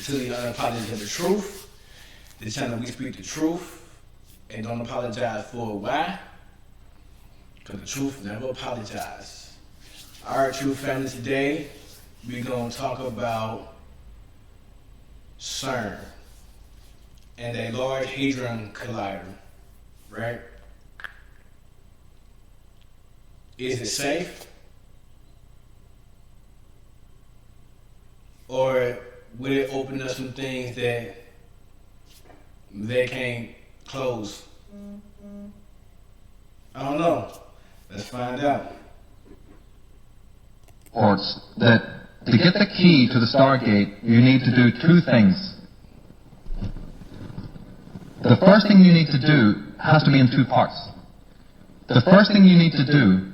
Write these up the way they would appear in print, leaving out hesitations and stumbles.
to the unapologetic truth. This channel we speak the truth and don't apologize for it. Why? Because the truth never apologizes. Alright, true family, today we're going to talk about Cern and a Large Hadron Collider, right? Is it safe? Or will it open up some things that they can't close? I don't know. Let's find out. Reports that to get the key to the Stargate, you need to do two things. The first thing you need to do has to be in two parts. The first thing you need to do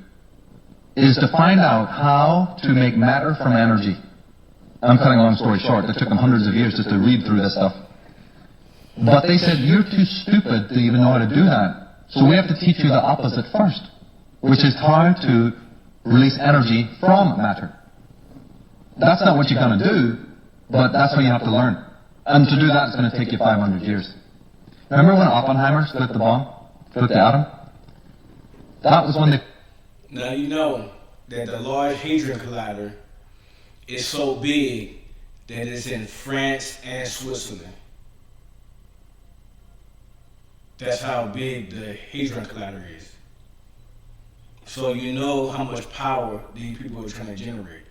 is to find out how to make matter from energy. I'm cutting a long story short. It took them hundreds of years just to read through this stuff. But they said, you're too stupid to even know how to do that. So we have to teach you the opposite first, which is how to release energy from matter. That's not what you're going to do, but that's what you have to learn. And to do that, it's going to take you 500 years. Remember when Oppenheimer split the bomb? Split the atom? That was when they... Now you know that the Large Hadron Collider is so big that it's in France and Switzerland. That's how big the Hadron Collider is. So you know how much power these people are trying to generate.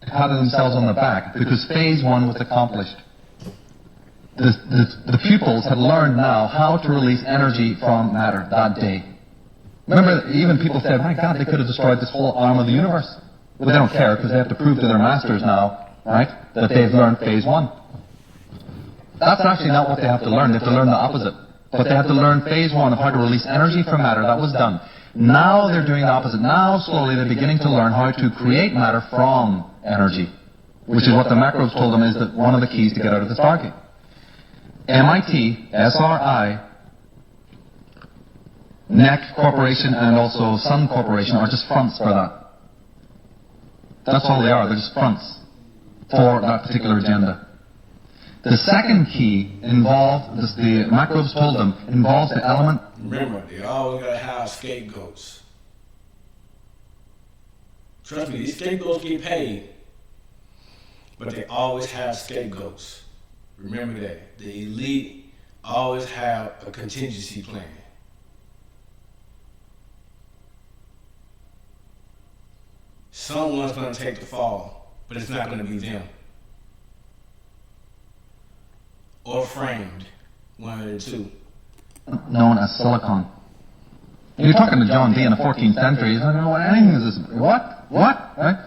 Patted themselves on the back because phase one was accomplished. The pupils had learned now how to release energy from matter that day. Remember, even people said, my God, they could have destroyed this whole arm of the universe. But they don't care because they have to prove to their masters now, right, that they've learned phase one. That's actually not what they have to learn. They have to learn the opposite. But they have to learn phase one of how to release energy from matter. That was done. Now they're doing the opposite. Now, slowly, they're beginning to learn how to create matter from energy, which is what the macros told them is that one of the keys to get out of the Stargate. MIT, SRI, NEC Corporation, and also Sun Corporation are just fronts for that. That's all they are. They're just fronts for that particular agenda. The second key involved, the macros told them, involves the element. Remember, they always gotta have scapegoats. Trust me, these scapegoats get paid, but they always have scapegoats. Remember that. The elite always have a contingency plan. Someone's gonna take the fall, but it's not gonna be them. Or framed, one of the two. Known as silicon. You're talking to John Dee in the 14th century. He's like, oh, anything is this. What? Right?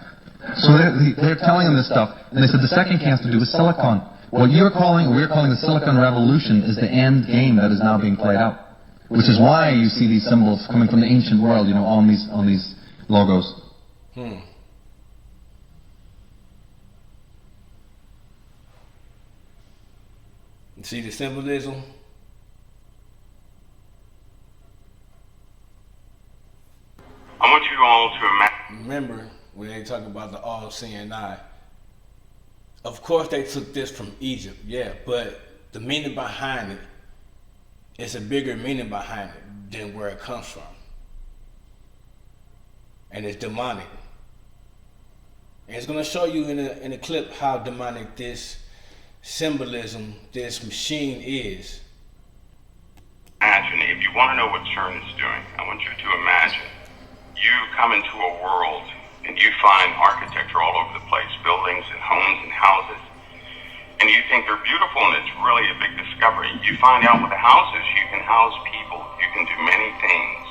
So they're telling him this stuff, and they said the second key has to do with silicon. What we're calling the Silicon Revolution is the end game that is now being played out, which is why you see these symbols coming from the ancient world, on these logos. See the symbolism? I want you all to imagine. Remember when they talk about the all-seeing eye? Of course they took this from Egypt, yeah, but the meaning behind it is a bigger meaning behind it than where it comes from. And it's demonic. And it's going to show you in a clip how demonic this symbolism, this machine is. Imagine, if you want to know what Cern is doing, I want you to imagine you come into a world and you find architecture all over the place, buildings and homes and houses, and you think they're beautiful, and it's really a big discovery. You find out with the houses, you can house people. You can do many things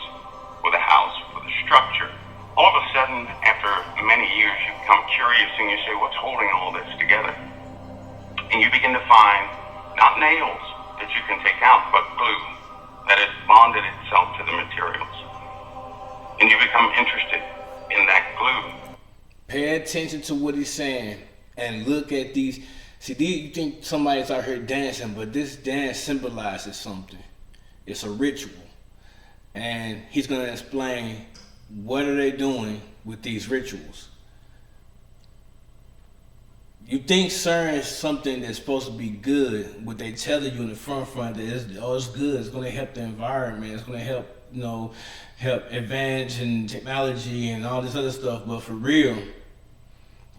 with a house, with a structure. All of a sudden, after many years, you become curious and you say, what's holding all this together? And you begin to find not nails that you can take out, but glue that has bonded itself to the materials. And you become interested in that glue. Pay attention to what he's saying and look at these. See, you think somebody's out here dancing, but this dance symbolizes something. It's a ritual. And he's going to explain what are they doing with these rituals. You think CERN is something that's supposed to be good, what they tell you in the front that it's good, it's going to help the environment, it's going to help, help advance in technology and all this other stuff, but for real,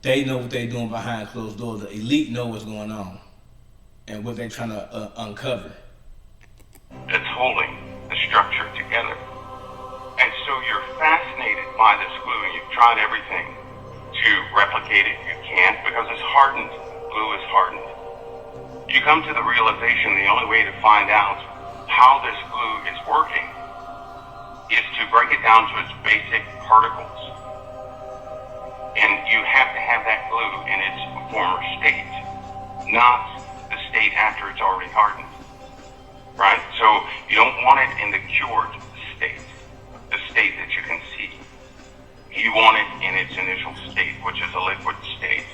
they know what they're doing behind closed doors. The elite know what's going on and what they're trying to uncover. It's holding the structure together. And so you're fascinated by this glue, and you've tried everything to replicate it. You can't, because it's hardened. Glue is hardened. You come to the realization the only way to find out how this glue is working is to break it down to its basic particles. And you have to have that glue in its former state, not the state after it's already hardened. Right? So you don't want it in the cured state, the state that you can see. You want it in its initial state, which is a liquid state,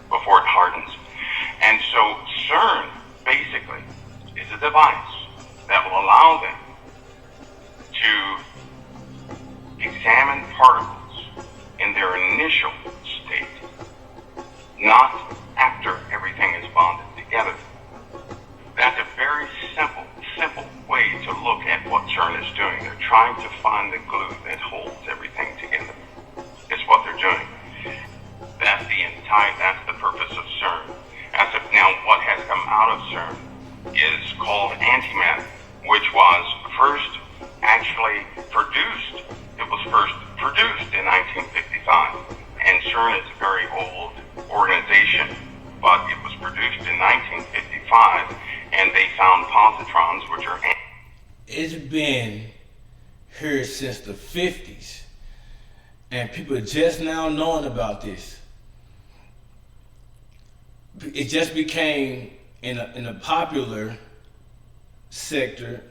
before it hardens. And so CERN, basically, is a device that will allow them to examine particles in their initial state, not after everything is bonded together. That's a very simple way to look at what CERN is doing. They're trying to find the glue that holds everything together. Is what they're doing. That's the purpose of CERN. Now, what has come out of CERN is called antimatter, which was first actually produced. It was first produced in 1955, and CERN is a very old organization, but it was produced in 1955, and they found positrons, which are. It's been here since the 50s. And people are just now knowing about this. It just became in a popular sector,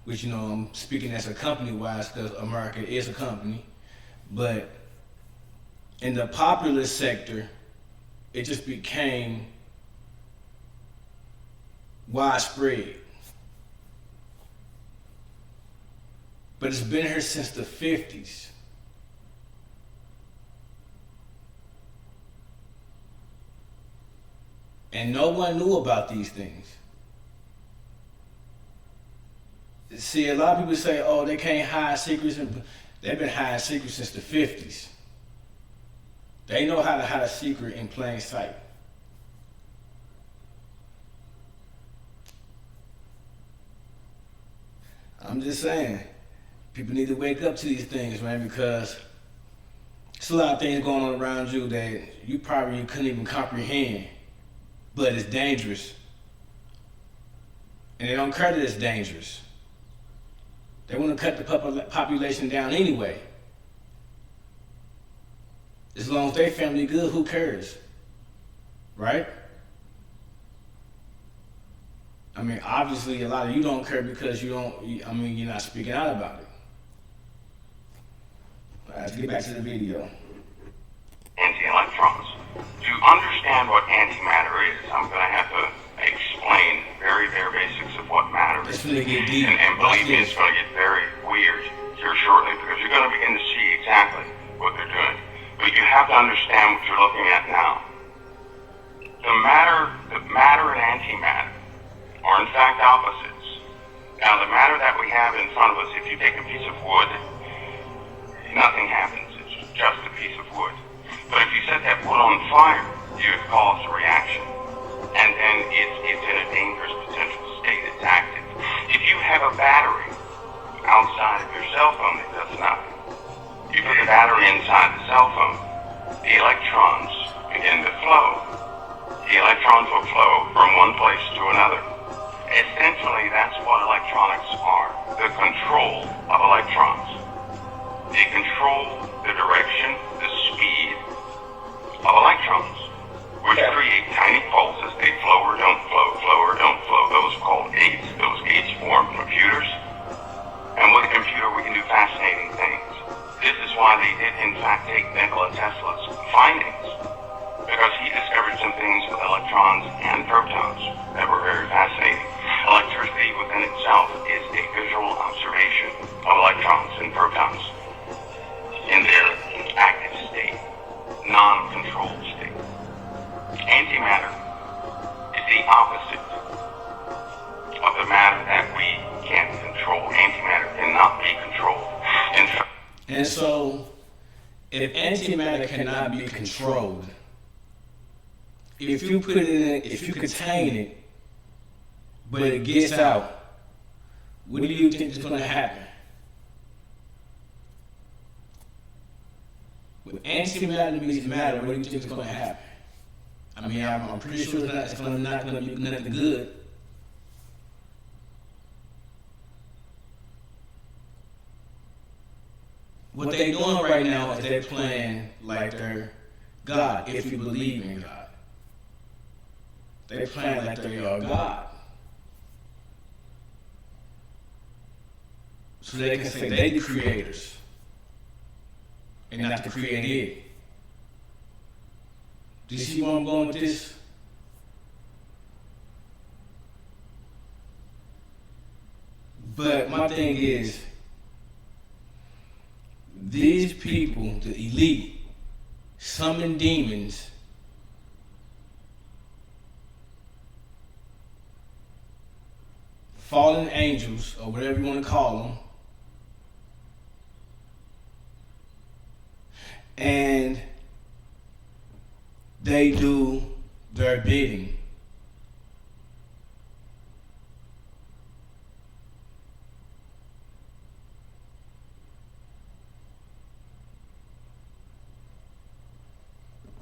which I'm speaking as a company-wise because America is a company, but in the popular sector, it just became widespread. But it's been here since the 50s. And no one knew about these things. See, a lot of people say, oh, they can't hide secrets. They've been hiding secrets since the 50s. They know how to hide a secret in plain sight. I'm just saying. People need to wake up to these things, man, because there's a lot of things going on around you that you probably couldn't even comprehend, but it's dangerous. And they don't care that it's dangerous. They want to cut the population down anyway. As long as their family good, who cares? Right? I mean, obviously a lot of you don't care because you're not speaking out about it. Let's get back to the video. Anti-electrons. To understand what antimatter is, I'm going to have to explain very, very basics of what matter is. It's going to get deep. And believe me, it's going to get very weird here shortly because you're going to begin to see exactly what they're doing. But you have to understand what you're looking at now. The matter and antimatter are in fact opposites. Now, the matter that we have in front of us, if you take a piece of wood, nothing happens. It's just a piece of wood. But if you set that wood on fire, you cause a reaction. And then it's in a dangerous potential state. It's active. If you have a battery outside of your cell phone, it does nothing. You put the battery inside the cell phone, the electrons begin to flow. The electrons will flow from one place to another. Essentially, that's what electronics are. The control of electrons. They control the direction, the speed of electrons, which create tiny pulses. They flow or don't flow, flow or don't flow. Those are called gates. Those gates form computers. And with a computer, we can do fascinating things. This is why they did, in fact, take Nikola Tesla's findings, because he discovered some things with electrons and protons that were very fascinating. Electricity within itself is a visual observation of electrons and protons in their active state, non-controlled state. matter cannot be controlled. If you put it in, if you contain it, but it gets out, what do you think is going to happen? With antimatter matter, what do you think is going to happen? I mean, I'm pretty sure it's not going to be nothing good. What they're doing right now is they're playing like they're God, if you believe in God. They're playing like they are God. So they can say they the creators and not the created. Do you see where I'm going with this? But my thing is, these people, the elite, summon demons fallen angels, or whatever you want to call them, and they do their bidding.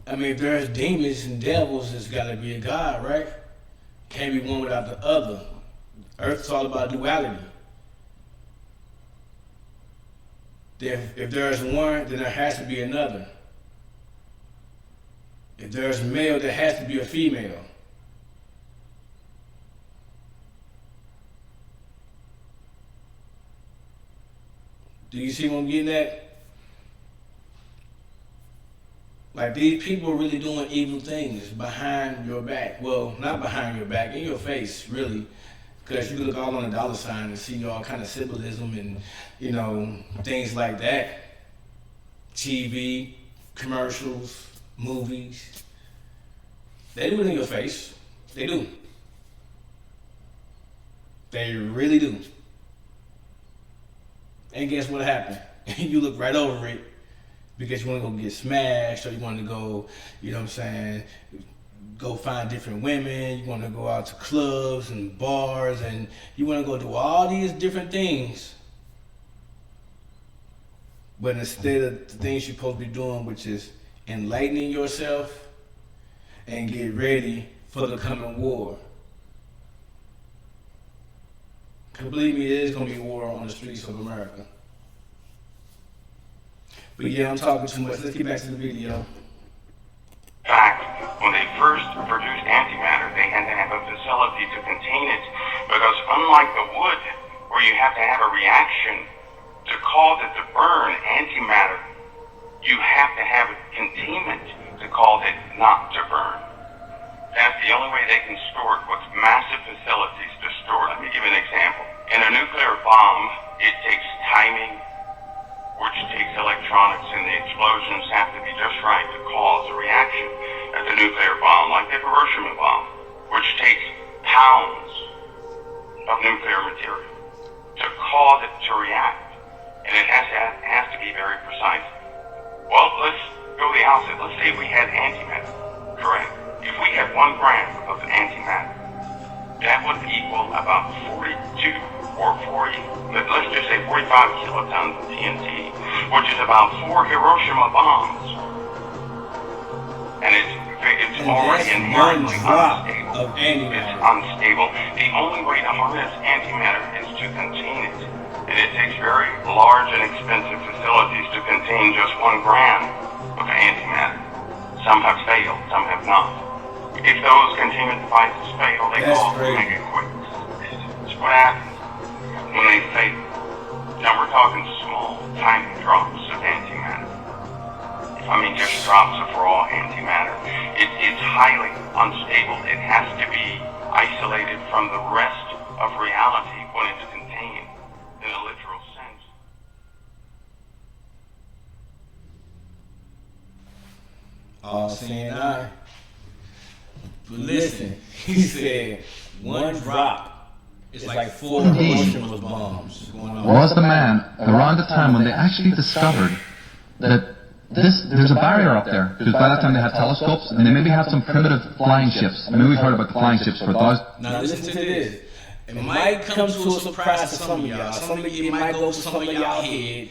I mean, if there's demons and devils, there's got to be a God, right? Can't be one without the other. Earth's all about duality. If there's one, then there has to be another. If there's a male, there has to be a female. Do you see what I'm getting at? Like, these people are really doing evil things behind your back. Well, not behind your back, in your face, really. Because you can look all on the dollar sign and see all kind of symbolism and, you know, things like that. TV, commercials, movies. They do it in your face. They do. They really do. And guess what happened? You look right over it because you want to go get smashed, or you want to go, you know what I'm saying, go find different women, you want to go out to clubs and bars, and you want to go do all these different things. But instead of the things you're supposed to be doing, which is enlightening yourself and get ready for the coming war. Because believe me, there is going to be war on the streets of America. But yeah, I'm talking too much. Let's get back to the video. In fact, when they first produced antimatter, they had to have a facility to contain it, because unlike the wood, where you have to have a reaction to cause it to burn, antimatter, you have to have a containment to cause it not to burn. That's the only way they can store it, with massive facilities to store it. Let me give you an example. In a nuclear bomb, it takes timing, which takes electronics, and the explosions have to be just right to cause a reaction at the nuclear bomb, like the Hiroshima bomb, which takes pounds of nuclear material to cause it to react. And it has to be very precise. Well, let's go the opposite. Let's say we had antimatter, correct? If we had 1 gram of antimatter, that would equal about 42 or 40, let's just say 45 kilotons of TNT, which is about 4 Hiroshima bombs. And it's already inherently unstable. It's unstable. The only way to harness antimatter is to contain it. And it takes very large and expensive facilities to contain just 1 gram of antimatter. Some have failed, some have not. If those containment devices fail, they call them mega quakes. That's what happens when they fail. Now we're talking small, tiny drops of antimatter. I mean, just drops of raw antimatter. It's highly unstable. It has to be isolated from the rest of reality when it's contained in a literal sense. All seeing eye. But listen, he said 1 drop is like 4 Hiroshima bombs going on. Was the man around the time when they actually discovered that there's a barrier up there, because by that time they had telescopes, and they maybe had some primitive flying ships. I mean, we've heard about the flying ships for thousands. Now listen to this. It might come to a surprise to some of y'all. It might go to some of y'all head.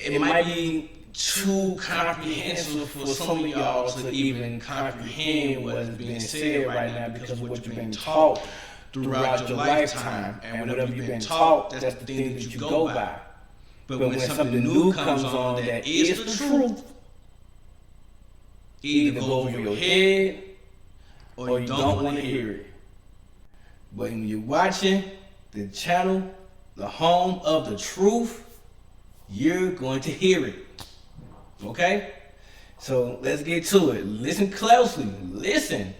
It might be too comprehensive for some of y'all to even comprehend what is being said right now, because of what you've been taught throughout your lifetime. And whatever you've been taught, that's the thing that you go by. But when something new comes on that is the truth, it either go over your head or you don't want to hear it. But when you're watching the channel, the home of the truth, you're going to hear it. Okay? So let's get to it. Listen closely. Listen.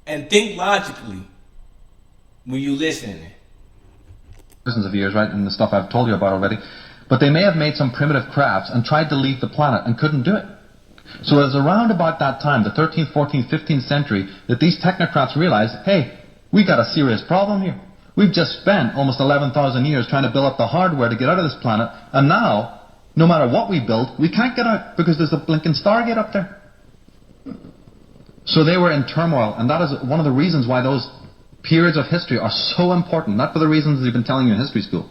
And think logically when you listen. Thousands of years, right, and the stuff I've told you about already. But they may have made some primitive crafts and tried to leave the planet and couldn't do it. So it was around about that time, the 13th, 14th, 15th century, that these technocrats realized, hey, we got a serious problem here. We've just spent almost 11,000 years trying to build up the hardware to get out of this planet, and now, no matter what we build, we can't get out because there's a blinking Stargate up there. So they were in turmoil, and that is one of the reasons why those periods of history are so important, not for the reasons they've been telling you in history school.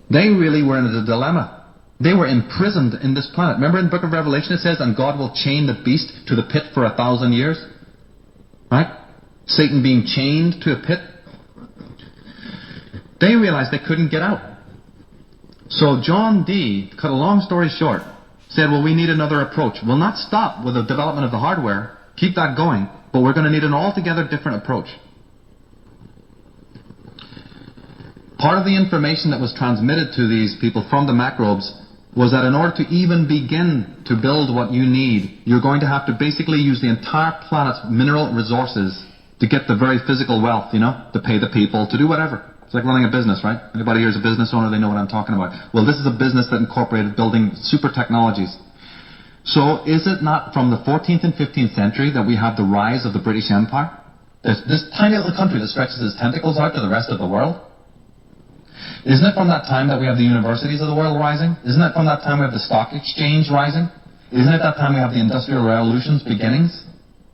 They really were in a dilemma. They were imprisoned in this planet. Remember in the book of Revelation it says, and God will chain the beast to the pit for 1,000 years? Right? Satan being chained to a pit. They realized they couldn't get out. So John Dee, cut a long story short, said, well, we need another approach. We'll not stop with the development of the hardware. Keep that going. But we're going to need an altogether different approach. Part of the information that was transmitted to these people from the macrobes was that in order to even begin to build what you need, you're going to have to basically use the entire planet's mineral resources to get the very physical wealth, you know, to pay the people, to do whatever. It's like running a business, right? Anybody here is a business owner, they know what I'm talking about. Well, this is a business that incorporated building super technologies. So is it not from the 14th and 15th century that we have the rise of the British Empire? There's this tiny little country that stretches its tentacles out to the rest of the world. Isn't it from that time that we have the universities of the world rising? Isn't it from that time we have the stock exchange rising? Isn't it that time we have the industrial revolution's beginnings?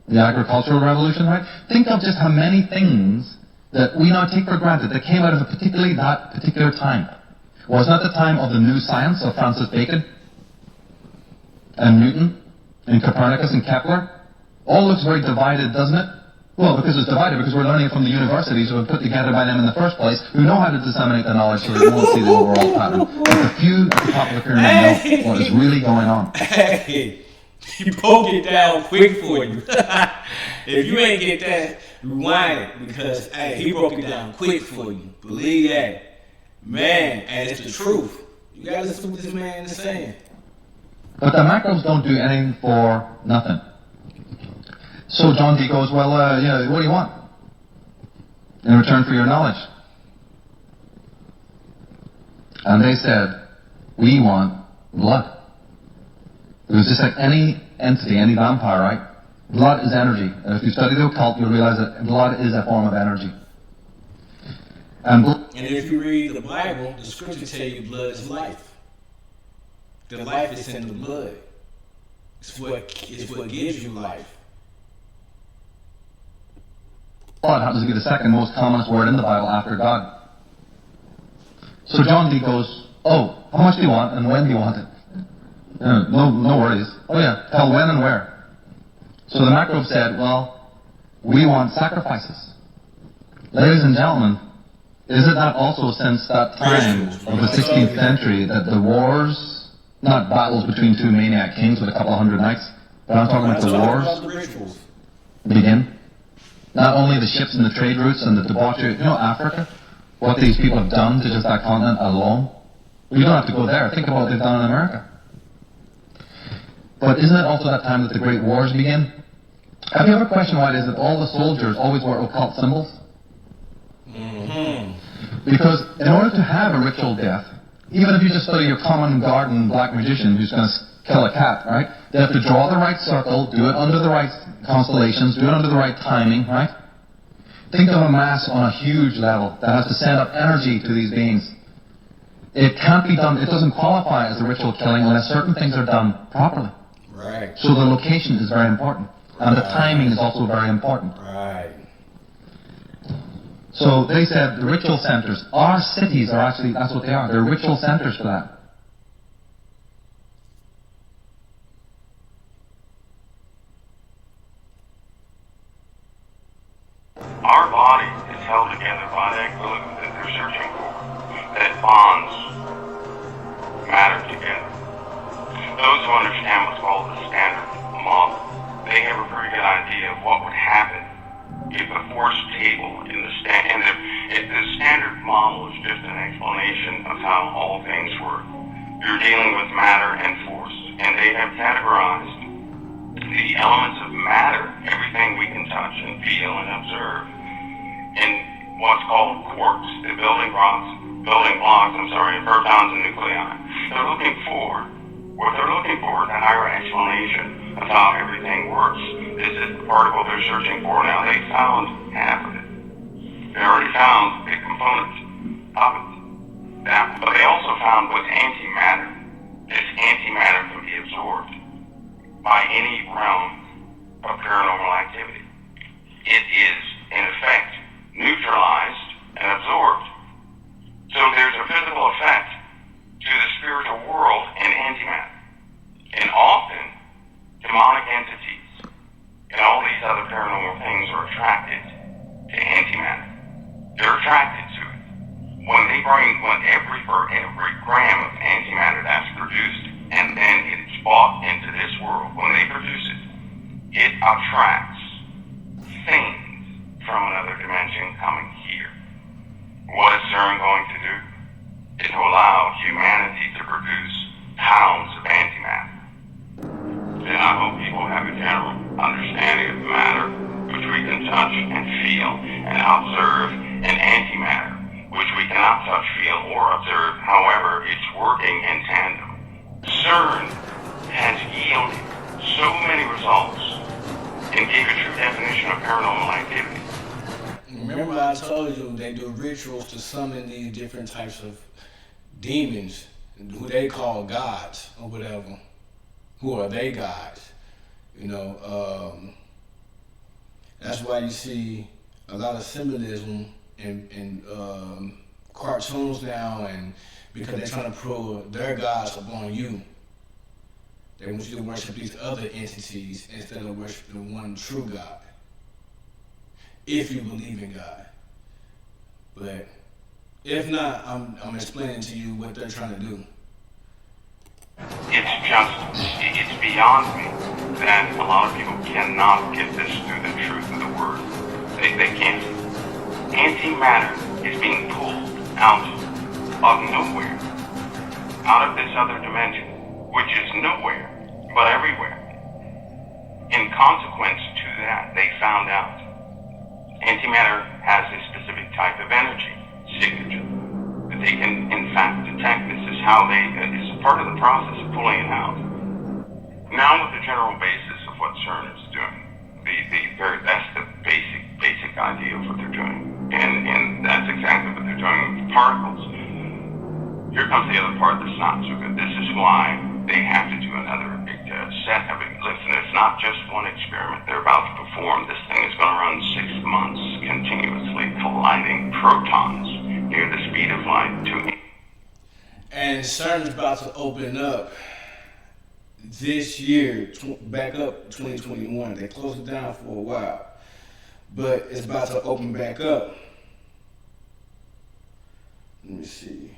The agricultural revolution, right? Think of just how many things that we now take for granted that came out of that particular time. Wasn't that the time of the new science of Francis Bacon and Newton and Copernicus and Kepler? All looks very divided, doesn't it? Well, because it's divided, because we're learning it from the universities who were put together by them in the first place, who know how to disseminate the knowledge so that we won't see the overall pattern. But the few at the top of the pyramid know what is really going on. Hey, he broke it down quick for you. If you ain't get that, rewind it, because hey, he broke it down quick for you. Believe that. Man, and it's the truth. You gotta listen to what this man is saying. But the macros don't do anything for nothing. So John Dee goes, well, what do you want in return for your knowledge? And they said, we want blood. It was just like any entity, any vampire, right? Blood is energy. And if you study the occult, you'll realize that blood is a form of energy. And if you read the Bible, the scriptures tell you blood is life. The life is in the blood. It's what gives you life. God happens to be the second most commonest word in the Bible after God. So John Dee goes, oh, how much do you want and when do you want it? No worries. Oh yeah, tell when and where. So the macrobe said, well, we want sacrifices. Ladies and gentlemen, is it not also since that time of the 16th century that the wars, not battles between two maniac kings with a couple of hundred knights, but I'm talking about the wars, begin? Not only the ships and the trade routes and the debauchery, Africa, what these people have done to just that continent alone. You don't have to go there. Think about what they've done in America. But isn't it also that time that the great wars begin? Have you ever questioned why it is that all the soldiers always wear occult symbols? Mm-hmm. Because in order to have a ritual death, even if you just study your common garden black magician who's going to kill a cat, right? They have to draw the right circle, do it under the right constellations, do it under the right timing, right? Think of a mass on a huge level that has to send up energy to these beings. It can't be done, it doesn't qualify as a ritual killing unless certain things are done properly. Right. So the location is very important. And the timing is also very important. Right. So they said the ritual centers, our cities are actually, that's what they are, they're ritual centers for that. Our body is held together by that glue that they're searching for, that bonds matter together. Those who understand what's called the standard model, they have a pretty good idea of what would happen if a force table in the the standard model is just an explanation of how all things work. You're dealing with matter and force, and they have categorized the elements of matter, everything we can touch and feel and observe, in what's called quarks, the building blocks, of protons and nuclei. What they're looking for is a higher explanation of how everything works. This is the particle they're searching for. Now, they found half of it. They already found the components of it. Now, but they also found what's antimatter. This antimatter can be absorbed by any realm of paranormal activity. It is, in effect, neutralized and absorbed. So there's a physical effect to the spiritual world in antimatter. And often, demonic entities and all these other paranormal things are attracted to antimatter. They're attracted to it. When every gram of antimatter that's produced and then it's brought into this world, when they produce it, it attracts things from another dimension coming here. What is Cern going to do? Is to allow humanity to produce pounds of antimatter. And I hope people have a general understanding of matter, which we can touch and feel and observe, and antimatter, which we cannot touch, feel, or observe. However, it's working in tandem. Cern has yielded so many results and gave a true definition of paranormal activity. Remember I told you they do rituals to summon these different types of demons, who they call gods or whatever. Who are they gods? You know, that's why you see a lot of symbolism in cartoons now, and because they're trying to prove their gods upon you. They want you to worship these other entities instead of worshiping the one true God. If you believe in God. But if not, I'm explaining to you what they're trying to do. It's beyond me that a lot of people cannot get this through the truth of the word. They can't. Antimatter is being pulled out of nowhere, out of this other dimension, which is nowhere, but everywhere. In consequence to that, they found out antimatter has a specific type of energy signature that they can, in fact, detect. This is how it's part of the process of pulling it out. Now, with the general basis of what Cern is doing, that's the basic idea of what they're doing, and that's exactly what they're doing with particles. Here comes the other part that's not so good. This is why they have to do another big set of it. Listen, it's not just one experiment they're about to perform. This thing is going to run 6 months continuously colliding protons near the speed of light to. And Cern's about to open up this year, back up 2021. They closed it down for a while, but it's about to open back up. Let me see.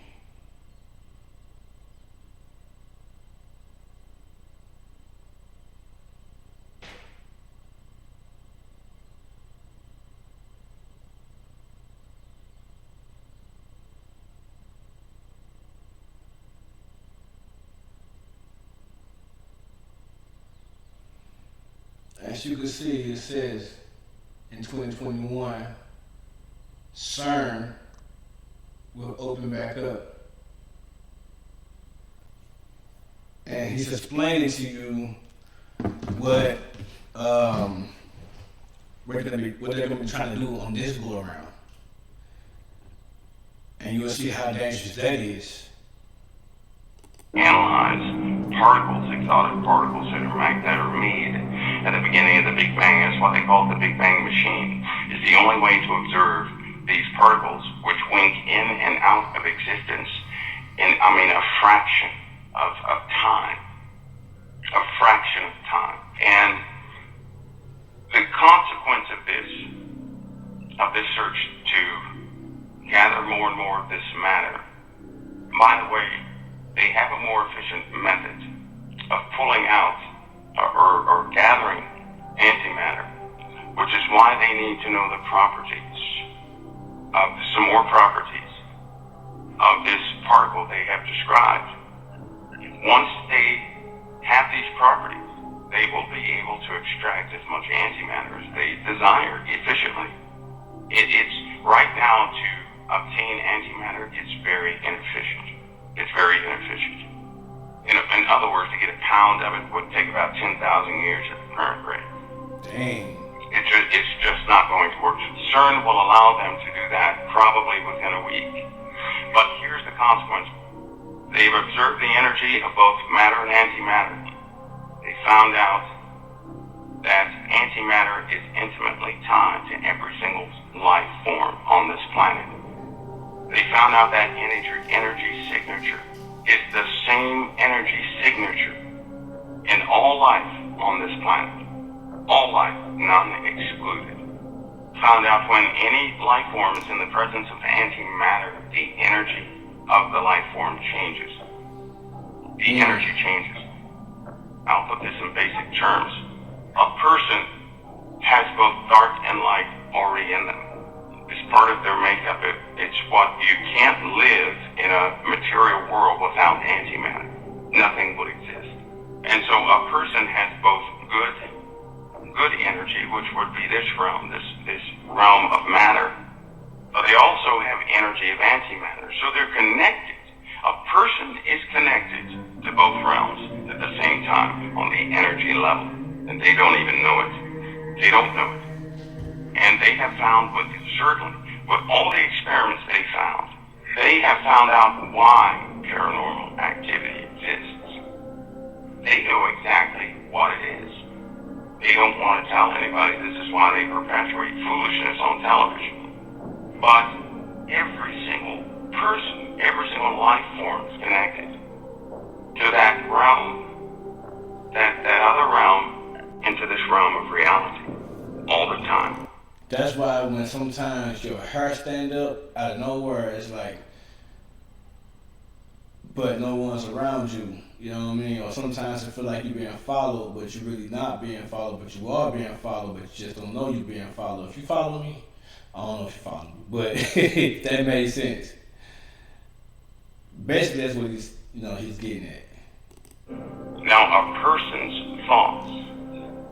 As you can see, it says in 2021, Cern will open back up. And he's explaining to you what they're gonna be trying to do on this go around. And you'll see how dangerous that is. analyze particles, exotic particles that are made at the beginning of the Big Bang. That's why they call it the Big Bang machine. It's the only way to observe these particles, which wink in and out of existence in, a fraction of time. A fraction of time. And the consequence of this search to gather more and more of this matter, by the way, they have a more efficient method of pulling out or gathering antimatter, which is why they need to know the properties of some more properties of this particle they have described. Once they have these properties, they will be able to extract as much antimatter as they desire efficiently. It's right now to obtain antimatter, it's very inefficient. It's very inefficient. In other words, to get a pound of it would take about 10,000 years at the current rate. Dang. It's just not going to work. Cern will allow them to do that probably within a week. But here's the consequence. They've observed the energy of both matter and antimatter. They found out that antimatter is intimately tied to every single life form on this planet. They found out that energy signature is the same energy signature in all life on this planet. All life, none excluded. Found out when any life form is in the presence of antimatter, the energy of the life form changes. The energy changes. I'll put this in basic terms. A person has both dark and light already in them. It's part of their makeup. It's what you can't live in a material world without antimatter. Nothing would exist. And so a person has both good energy, which would be this realm of matter, but they also have energy of antimatter. So they're connected. A person is connected to both realms at the same time on the energy level, and they don't even know it. They don't know it. And they have found, with all the experiments they have found out why paranormal activity exists. They know exactly what it is. They don't want to tell anybody. This is why they perpetuate foolishness on television. But every single person, every single life form is connected to that realm, that other realm, into this realm of reality all the time. That's why when sometimes your hair stand up out of nowhere, it's like, but no one's around you. You know what I mean? Or sometimes it feel like you're being followed, but you're really not being followed, but you are being followed, but you just don't know you're being followed. If you follow me, I don't know if you follow me, but that made sense. Basically, that's what he's getting at. Now, a person's thoughts,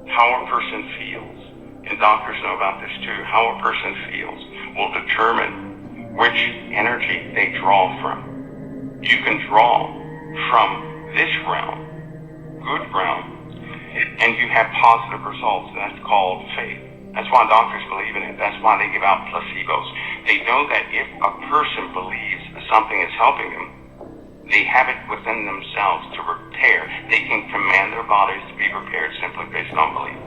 how a person feels, and doctors know about this too, how a person feels will determine which energy they draw from. You can draw from this realm, good realm, and you have positive results, and that's called faith. That's why doctors believe in it. That's why they give out placebos. They know that if a person believes something is helping them, they have it within themselves to repair. They can command their bodies to be repaired simply based on belief.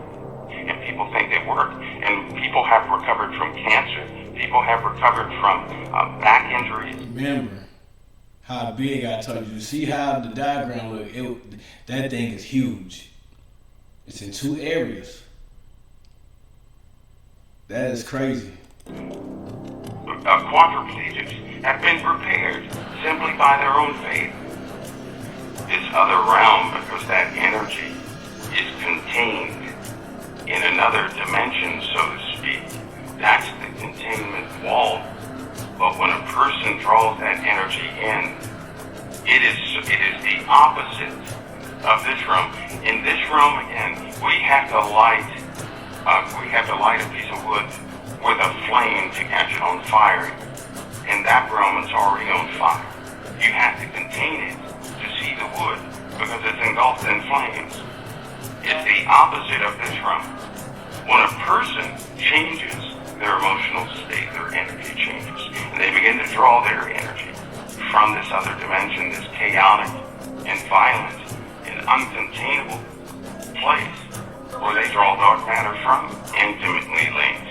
And people think they work. And people have recovered from cancer. People have recovered from back injuries. Remember how big I told you. See how the diagram look? That thing is huge. It's in 2 areas. That is crazy. Quadriplegics have been repaired simply by their own faith. This other realm, because that energy is contained in another dimension, so to speak. That's the containment wall. But when a person draws that energy in, it is the opposite of this realm. In this realm, again, we have to light a piece of wood with a flame to catch it on fire. In that realm, it's already on fire. You have to contain it to see the wood because it's engulfed in flames. It's the opposite of this realm. When a person changes their emotional state, their energy changes, and they begin to draw their energy from this other dimension, this chaotic and violent and uncontainable place where they draw dark matter from, intimately linked.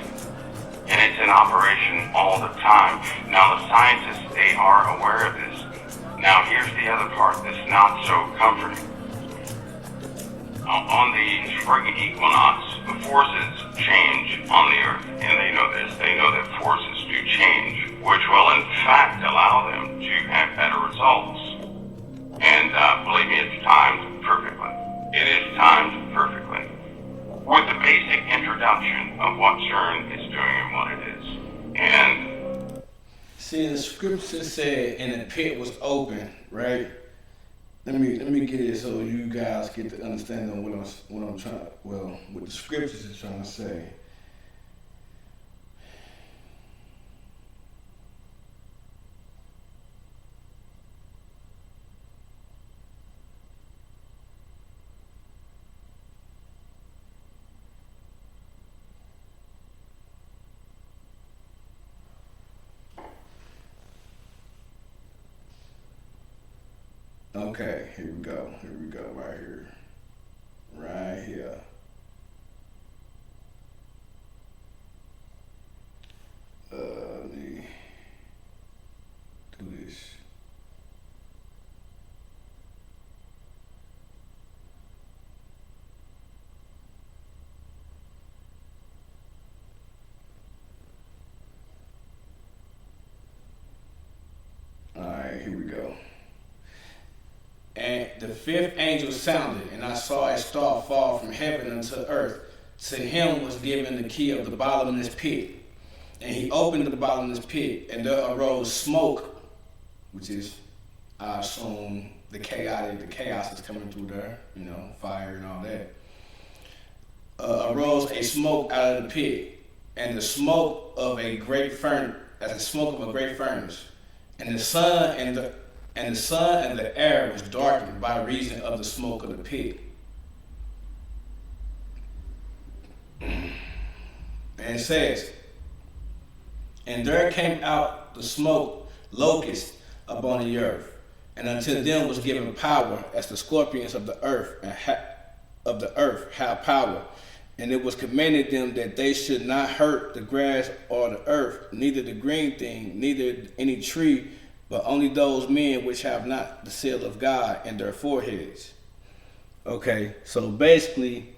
And it's in operation all the time. Now the scientists, they are aware of this. Now here's the other part that's not so comforting. On the spring equinox, the forces change on the Earth, and they know this. They know that forces do change, which will in fact allow them to have better results. And believe me, it's timed perfectly. It is timed perfectly. With the basic introduction of what Cern is doing and what it is. And see, the scripture said, and the pit was open, right? Let me get it so you guys get the understanding of what I'm trying to, well, what the scriptures is trying to say. Okay, here we go, right here. Right here. Let me do this. Alright, here we go. And the fifth angel sounded, and I saw a star fall from heaven unto earth. To him was given the key of the bottomless pit. And he opened the bottomless pit, and there arose smoke, which is, I assume, the chaos that's coming through there, fire and all that. Arose a smoke out of the pit, and the smoke of a great furnace, as the smoke of a great furnace. And the sun and the air was darkened by reason of the smoke of the pit. And it says, and there came out the smoke locust upon the earth, and unto them was given power, as the scorpions of the earth have power. And it was commanded them that they should not hurt the grass or the earth, neither the green thing, neither any tree, but only those men which have not the seal of God in their foreheads. Okay, so basically,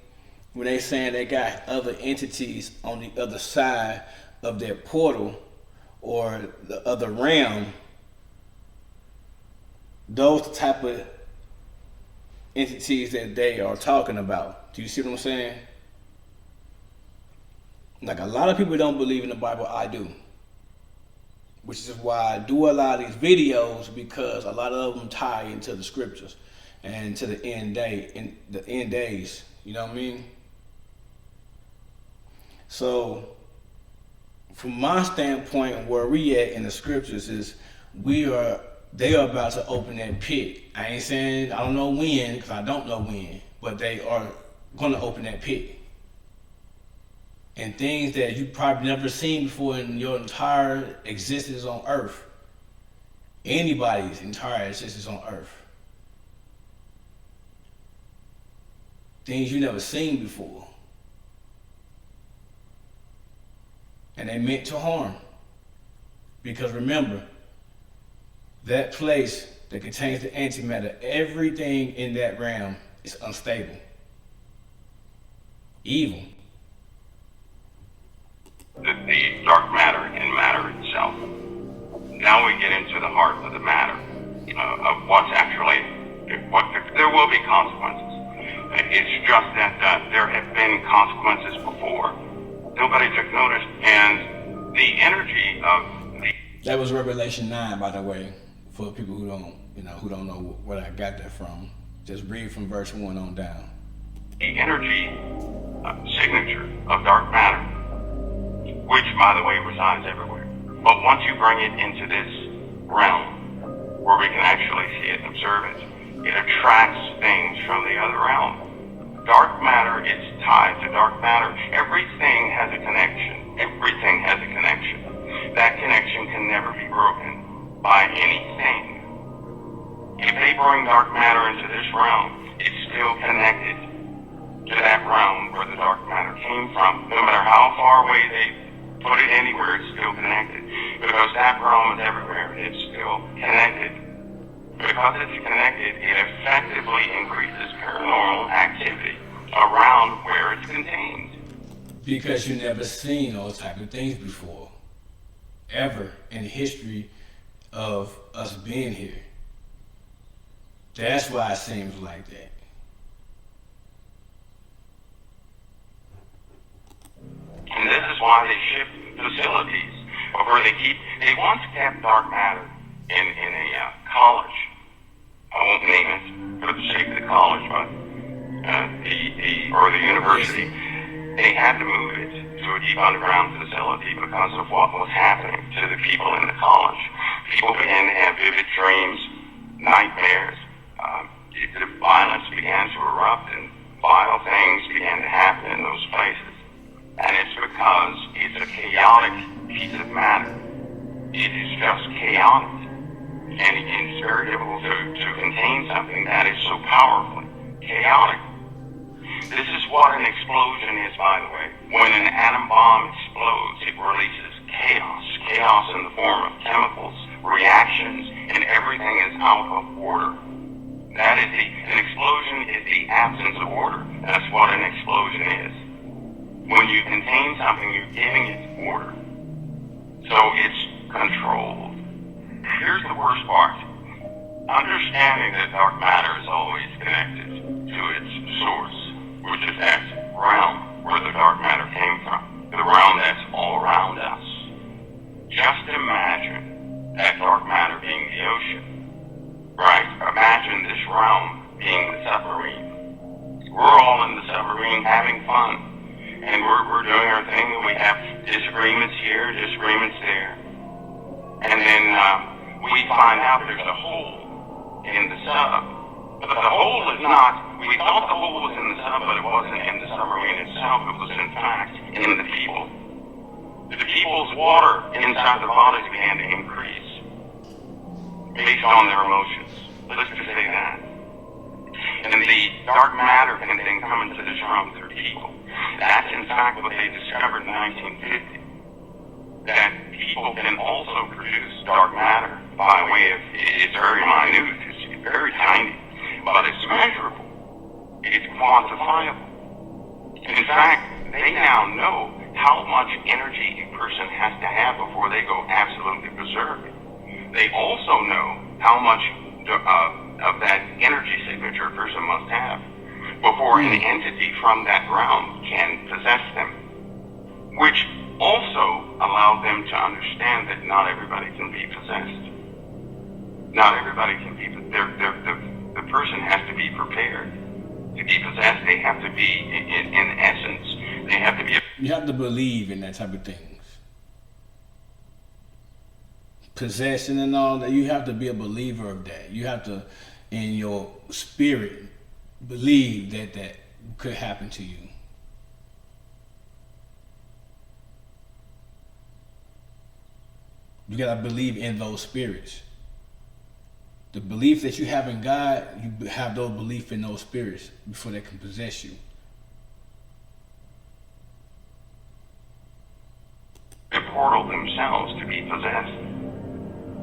when they saying they got other entities on the other side of their portal or the other realm, those type of entities that they are talking about. Do you see what I'm saying? Like, a lot of people don't believe in the Bible. I do. Which is why I do a lot of these videos, because a lot of them tie into the scriptures and to the end days. You know what I mean? So, from my standpoint, where we at in the scriptures is they are about to open that pit. I ain't saying I don't know when, because I don't know when, but they are going to open that pit. And things that you probably never seen before in your entire existence on earth. Anybody's entire existence on earth. Things you never seen before. And they meant to harm. Because remember, that place that contains the antimatter, everything in that realm is unstable. Evil. The dark matter and matter itself. Now we get into the heart of the matter, of what's actually, there will be consequences. It's just that there have been consequences before. Nobody took notice, and the energy of the... That was Revelation 9, by the way, for people who don't know where I got that from. Just read from verse 1 on down. The energy signature of dark matter, which, by the way, resides everywhere. But once you bring it into this realm, where we can actually see it and observe it, it attracts things from the other realm. Dark matter is tied to dark matter. Everything has a connection. Everything has a connection. That connection can never be broken by anything. If they bring dark matter into this realm, it's still connected to that realm where the dark matter came from. No matter how far away they put it anywhere, it's still connected. Because that realm is everywhere, it's still connected. Because it's connected, it effectively increases paranormal activity around where it's contained. Because you never seen those type of things before, ever in the history of us being here. That's why it seems like that. And this is why they shift facilities, or where they once kept dark matter in a college. I won't name it for the sake of the college, but the university. They had to move it to a deep underground facility because of what was happening to the people in the college. People began to have vivid dreams, nightmares. The violence began to erupt, and vile things began to happen in those places. And it's because it's a chaotic piece of matter. It is just chaotic. And it's very difficult to contain something that is so powerfully chaotic. This is what an explosion is, by the way. When an atom bomb explodes, it releases chaos. Chaos in the form of chemicals, reactions, and everything is out of order. An explosion is the absence of order. That's what an explosion is. When you contain something, you're giving it order. So it's controlled. Here's the worst part. Understanding that dark matter is always connected to its source, which is that realm where the dark matter came from, the realm that's all around us. Just imagine that dark matter being the ocean, right? Imagine this realm being the submarine. We're all in the submarine having fun. And we're doing our thing, and we have disagreements here, disagreements there. And then we find out there's a hole in the sub. But the hole is not, we thought the hole was in the sub, but it wasn't in the submarine itself. It was, in fact, in the people. The people's water inside their bodies began to increase based on their emotions. Let's just say that. And the dark matter can then come into this realm through people. That's in fact what they discovered in 1950. That people can also produce dark matter by way of, it's very minute, it's very tiny, but it's measurable, it's quantifiable. In fact, they now know how much energy a person has to have before they go absolutely berserk. They also know how much of that energy signature a person must have before an entity from that realm can possess them, which also allowed them to understand that not everybody can be possessed. Not everybody can be, the person has to be prepared to be possessed. They have to be, in essence, they have to be. You have to believe in that type of things. Possession and all that, you have to be a believer of that. You have to, in your spirit, believe that that could happen to you. You gotta believe in those spirits. The belief that you have in God, you have those belief in those spirits before they can possess you. The portal themselves to be possessed.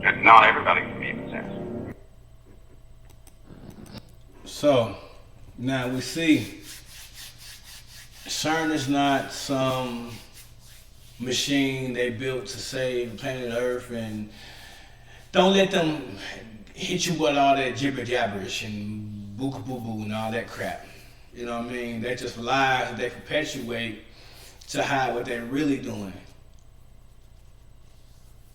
But not everybody can be possessed. So, now we see Cern is not some machine they built to save planet Earth, and don't let them hit you with all that jibber jabberish and boo boo boo and all that crap. You know what I mean? They just lies that they perpetuate to hide what they're really doing.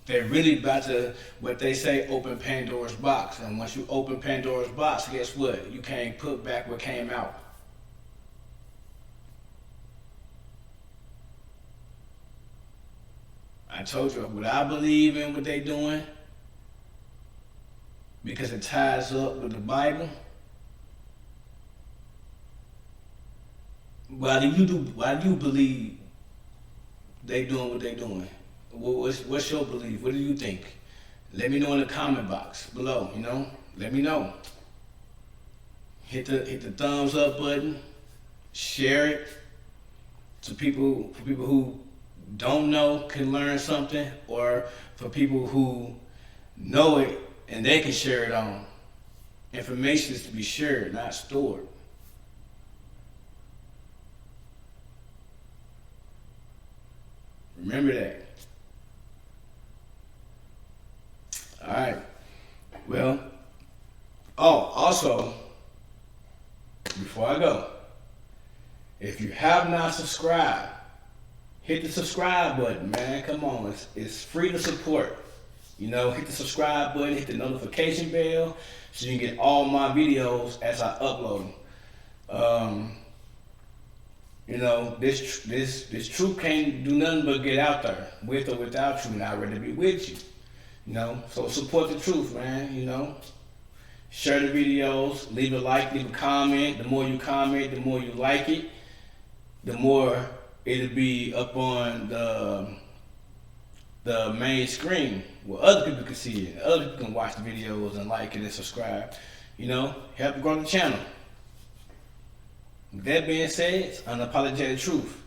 They're really about to, what they say, open Pandora's box. And once you open Pandora's box, guess what? You can't put back what came out. I told you what I believe in what they're doing, because it ties up with the Bible. Why do you believe they doing what they doing? What's your belief? What do you think? Let me know in the comment box below, you know? let me know. Hit the thumbs up button. Share it to people, for people who don't know can learn something, or for people who know it and they can share it on. Information is to be shared, not stored. Remember that. All right. Well, also, before I go, if you have not subscribed, hit the subscribe button, man. Come on, it's free to support. You know, hit the subscribe button, hit the notification bell, so you can get all my videos as I upload them. You know, this truth can't do nothing but get out there, with or without you, and I'd rather be with you. You know, so support the truth, man. You know, share the videos, leave a like, leave a comment. The more you comment, the more you like it, the more it'll be up on the main screen where other people can see it, other people can watch the videos and like it and subscribe. You know, help grow the channel. With that being said, it's Unapologetic Truth.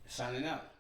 Signing out.